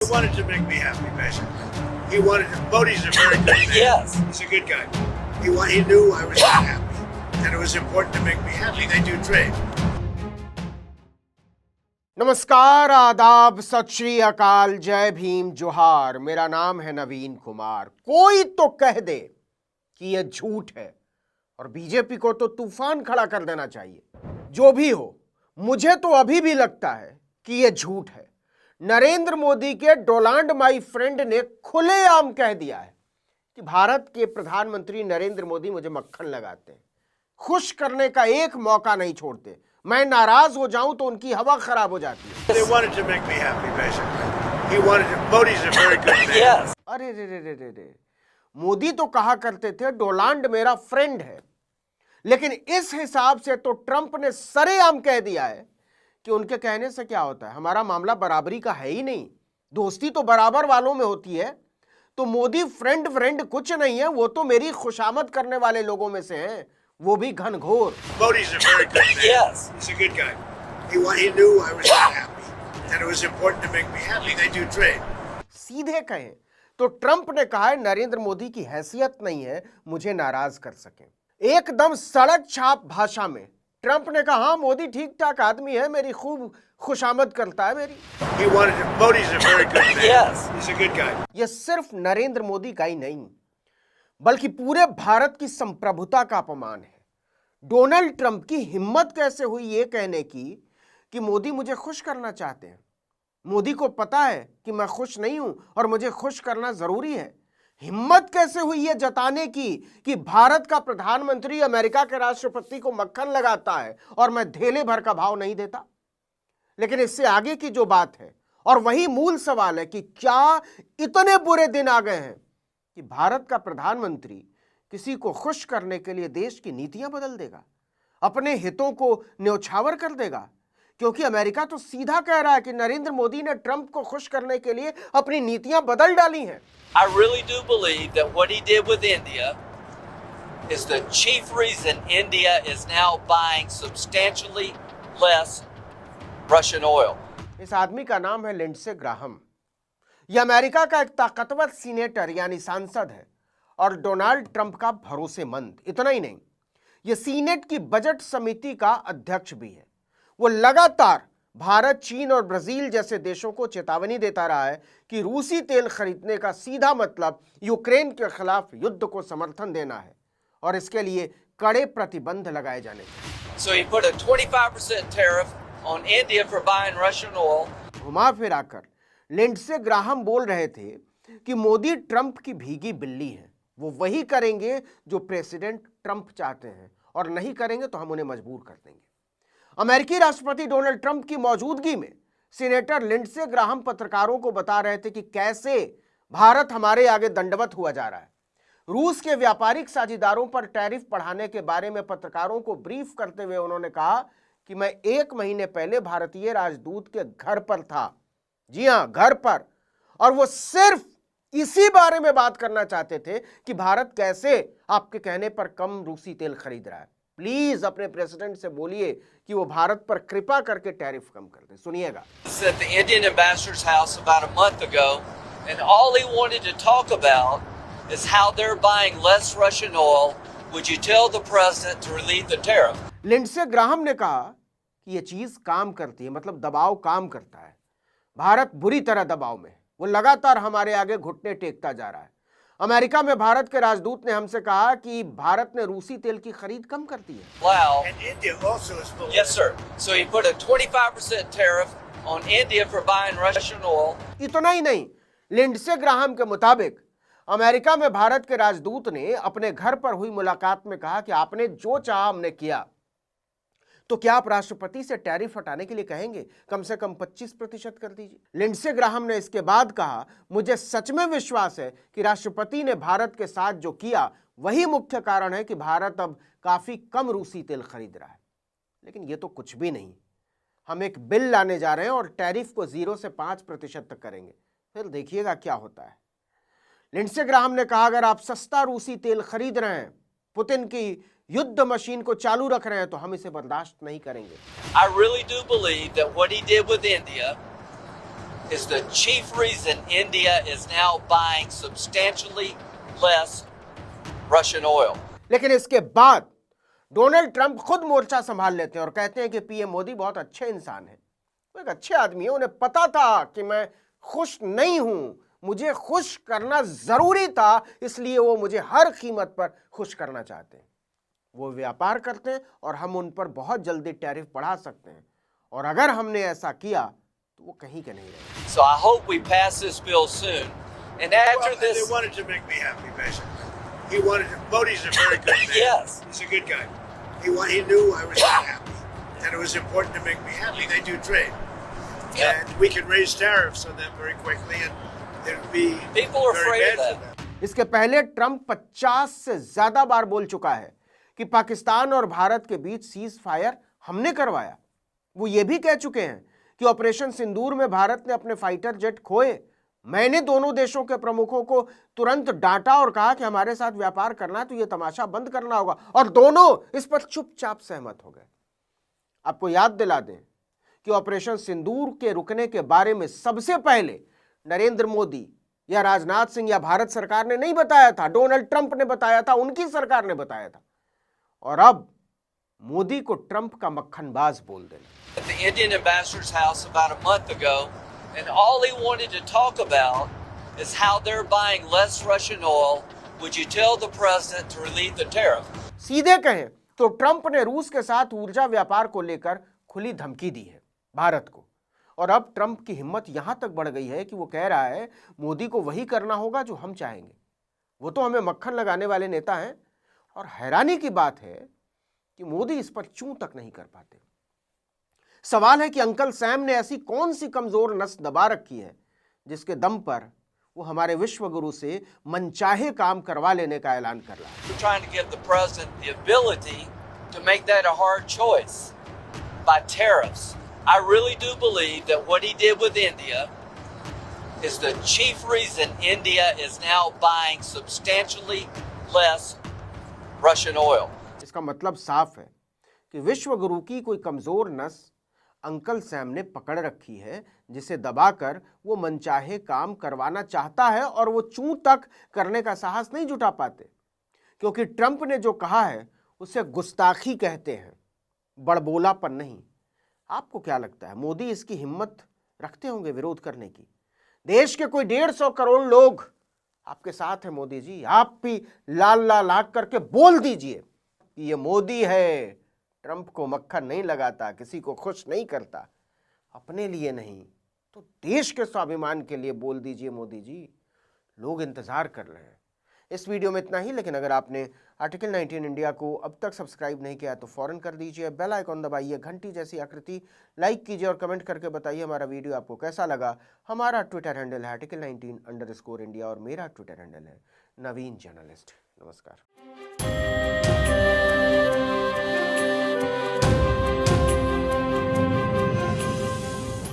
wanted to make me happy, basically. He wanted to. Modi's a very good man. Yes. He's a good guy. He knew I was not happy, and it was important to make me happy. They do trade. नमस्कार, आदाब, सत श्री अकाल, जय भीम, जोहार। मेरा नाम है नवीन कुमार। कोई तो कह दे कि यह झूठ है और बीजेपी को तो तूफान खड़ा कर देना चाहिए। जो भी हो, मुझे तो अभी भी लगता है कि यह झूठ है। नरेंद्र मोदी के डोनाल्ड माई फ्रेंड ने खुलेआम कह दिया है कि भारत के प्रधानमंत्री नरेंद्र मोदी मुझे मक्खन लगाते हैं, खुश करने का एक मौका नहीं छोड़ते। मैं नाराज हो जाऊं तो उनकी हवा खराब हो जाती है। They wanted to make me happy, basically. He wanted to. Modi's a very good man. Yes. अरे रे रे रे रे रे, मोदी तो कहा करते थे डोनाल्ड मेरा फ्रेंड है, लेकिन इस हिसाब से तो ट्रंप ने सरेआम कह दिया है कि उनके कहने से क्या होता है। हमारा मामला बराबरी का है ही नहीं, दोस्ती तो बराबर वालों में होती है। तो मोदी फ्रेंड कुछ नहीं है, वो तो मेरी खुशामद करने वाले लोगों में से हैं, वो भी घनघोर। Modi's a very good man. Yes. He's a good guy. He knew I was not happy, and it was important to make me happy. They do trade. सीधे कहें तो ट्रंप ने कहा है नरेंद्र मोदी की हैसियत नहीं है मुझे नाराज कर सके। एकदम सड़क छाप भाषा में ट्रंप ने कहा, हाँ मोदी ठीक ठाक आदमी है, मेरी खूब खुशामद करता है मेरी। He wanted to. Modi's a very good man. Yes. He's a good guy. यह सिर्फ नरेंद्र मोदी का ही नहीं, बल्कि पूरे भारत की संप्रभुता का अपमान है। डोनाल्ड ट्रंप की हिम्मत कैसे हुई ये कहने की कि मोदी मुझे खुश करना चाहते हैं। मोदी को पता है कि मैं खुश नहीं हूं और मुझे खुश करना जरूरी है। हिम्मत कैसे हुई ये जताने की कि भारत का प्रधानमंत्री अमेरिका के राष्ट्रपति को मक्खन लगाता है और मैं धेले भर का भाव नहीं देता। लेकिन इससे आगे की जो बात है और वही मूल सवाल है कि क्या इतने बुरे दिन आ गए हैं कि भारत का प्रधानमंत्री किसी को खुश करने के लिए देश की नीतियां बदल देगा, अपने हितों को न्यौछावर कर देगा। क्योंकि अमेरिका तो सीधा कह रहा है कि नरेंद्र मोदी ने ट्रंप को खुश करने के लिए अपनी नीतियां बदल डाली हैं। I really do believe that what he did with India is the chief reason India is now buying substantially less Russian oil. इस आदमी का नाम है लिंडसे ग्राहम। यह अमेरिका का एक ताकतवर सीनेटर यानी सांसद है और डोनाल्ड ट्रंप का भरोसेमंद। इतना ही नहीं, यह सीनेट की बजट समिति का अध्यक्ष भी है। वो लगातार भारत, चीन और ब्राजील जैसे देशों को चेतावनी देता रहा है कि रूसी तेल खरीदने का सीधा मतलब यूक्रेन के खिलाफ युद्ध को समर्थन देना है और इसके लिए कड़े प्रतिबंध लगाए जाने चाहिए। So he put a 25% tariff on India for buying Russian oil. घुमा फिरा कर लिंडसे ग्राहम बोल रहे थे कि मोदी ट्रंप की भीगी बिल्ली है, वो वही करेंगे जो प्रेसिडेंट ट्रंप चाहते हैं और नहीं करेंगे तो हम उन्हें मजबूर कर देंगे। अमेरिकी राष्ट्रपति डोनाल्ड ट्रंप की मौजूदगी में सीनेटर लिंडसे ग्राहम पत्रकारों को बता रहे थे कि कैसे भारत हमारे आगे दंडवत हुआ जा रहा है। रूस के व्यापारिक साझेदारों पर टैरिफ बढ़ाने के बारे में पत्रकारों को ब्रीफ करते हुए उन्होंने कहा कि मैं 1 महीने पहले भारतीय राजदूत के घर पर था, जी हां घर पर, और वो सिर्फ इसी बारे में बात करना चाहते थे कि भारत कैसे आपके कहने पर कम रूसी तेल खरीद रहा है। प्लीज अपने प्रेसिडेंट से बोलिए कि वो भारत पर कृपा करके टैरिफ कम कर दे। सुनिएगा। At the Indian ambassador's house about a month ago, and all he wanted to talk about is how they're buying less Russian oil. Would you tell the president to relieve the tariff? Lindsey Graham ने कहा कि ये चीज काम करती है, मतलब दबाव काम करता है। भारत बुरी तरह दबाव में, वो लगातार हमारे आगे घुटने टेकता जा रहा है। अमेरिका में भारत के राजदूत ने हमसे कहा कि भारत ने रूसी तेल की खरीद कम कर दी है। Wow. And India also is full. Yes, sir. So he put a 25% tariff on India for buying Russian oil. इतना ही नहीं, लिंडसे ग्राहम के मुताबिक अमेरिका में भारत के राजदूत ने अपने घर पर हुई मुलाकात में कहा कि आपने जो चाहा हमने किया, तो क्या आप राष्ट्रपति से टैरिफ हटाने के लिए कहेंगे? कम से कम 25% कर दीजिए। लिंडसे ग्राहम ने इसके बाद कहा, मुझे सच में विश्वास है कि राष्ट्रपति ने भारत के साथ जो किया वही मुख्य कारण है कि भारत अब काफी कम रूसी तेल खरीद रहा है। लेकिन ये तो कुछ भी नहीं, हम एक बिल लाने जा रहे हैं और टैरिफ को 0 से 5% तक करेंगे, फिर देखिएगा क्या होता है। लिंडसे ग्राहम ने कहा, अगर आप सस्ता रूसी तेल खरीद रहे हैं, पुतिन की युद्ध मशीन को चालू रख रहे हैं, तो हम इसे बर्दाश्त नहीं करेंगे। I really do believe that what he did with India is the chief reason India is now buying substantially less Russian oil. लेकिन इसके बाद डोनाल्ड ट्रंप खुद मोर्चा संभाल लेते हैं और कहते हैं कि पीएम मोदी बहुत अच्छे इंसान हैं, वो एक अच्छे आदमी है, उन्हें पता था कि मैं खुश नहीं हूं, मुझे खुश करना जरूरी था, इसलिए वो मुझे हर कीमत पर खुश करना चाहते हैं। वो व्यापार करते हैं और हम उन पर बहुत जल्दी टैरिफ बढ़ा सकते हैं, और अगर हमने ऐसा किया तो वो कहीं के नहीं रहेंगे। So I hope we pass this bill soon. And after Well, they this, wanted to make me happy, basically. He wanted to. Modi's a very good man. Yes. He's a good guy. He knew I was not happy, and it was important to make me happy. They do trade, Yeah. and we could raise tariffs on them very quickly, and it would be People are very afraid bad of for that. them. इसके पहले Trump 50 से ज्यादा बार बोल चुका है कि पाकिस्तान और भारत के बीच सीज फायर हमने करवाया। वो ये भी कह चुके हैं कि ऑपरेशन सिंदूर में भारत ने अपने फाइटर जेट खोए। मैंने दोनों देशों के प्रमुखों को तुरंत डांटा और कहा कि हमारे साथ व्यापार करना है तो ये तमाशा बंद करना होगा, और दोनों इस पर चुपचाप सहमत हो गए। आपको याद दिला दें कि ऑपरेशन सिंदूर के रुकने के बारे में सबसे पहले नरेंद्र मोदी या राजनाथ सिंह या भारत सरकार ने नहीं बताया था, डोनाल्ड ट्रंप ने बताया था, उनकी सरकार ने बताया था। और अब मोदी को ट्रंप का मक्खनबाज बोल देना। At the Indian ambassador's house about a month ago, and all he wanted to talk about is how they're buying less Russian oil. Would you tell the president to relieve the tariff? सीधे कहें तो Trump ने रूस के साथ ऊर्जा व्यापार को लेकर खुली धमकी दी है भारत को, और अब ट्रंप की हिम्मत यहां तक बढ़ गई है कि वो कह रहा है मोदी को वही करना होगा जो हम चाहेंगे। वो तो हमें मक्खन लगाने वाले नेता हैं, और हैरानी की बात है कि मोदी इस पर चूं तक नहीं कर पाते। सवाल है कि अंकल सैम ने ऐसी कौन सी कमजोर नस दबा रखी है जिसके दम पर वो हमारे विश्व गुरु से मनचाहे काम करवा लेने का ऐलान कर रहा है। We're trying to give the president the ability to make that a hard choice by tariffs. I really do believe that what he did with India is the chief reason India is now buying substantially less Russian oil. इसका मतलब साफ है कि विश्व गुरु की कोई कमजोर नस अंकल सैम ने पकड़ रखी है, जिसे दबाकर वो मनचाहे काम करवाना चाहता है, और वो चूं तक करने का साहस नहीं जुटा पाते, क्योंकि ट्रंप ने जो कहा है उसे गुस्ताखी कहते हैं, बड़बोलापन नहीं। आपको क्या लगता है, मोदी इसकी हिम्मत रखते होंगे विरोध करने की? देश के कोई 150 करोड़ लोग आपके साथ हैं मोदी जी। आप भी लाल लाल आंख करके बोल दीजिए कि ये मोदी है, ट्रंप को मक्खन नहीं लगाता, किसी को खुश नहीं करता, अपने लिए नहीं तो देश के स्वाभिमान के लिए बोल दीजिए मोदी जी, लोग इंतजार कर रहे हैं। इस वीडियो में इतना ही, लेकिन अगर आपने आर्टिकल 19 इंडिया को अब तक सब्सक्राइब नहीं किया तो फौरन कर दीजिए, बेल आइकॉन दबाइए, घंटी जैसी आकृति लाइक कीजिए और कमेंट करके बताइए हमारा वीडियो आपको कैसा लगा। हमारा ट्विटर हैंडल है article19_India और मेरा ट्विटर हैंडल है नवीन जर्नलिस्ट। नमस्कार।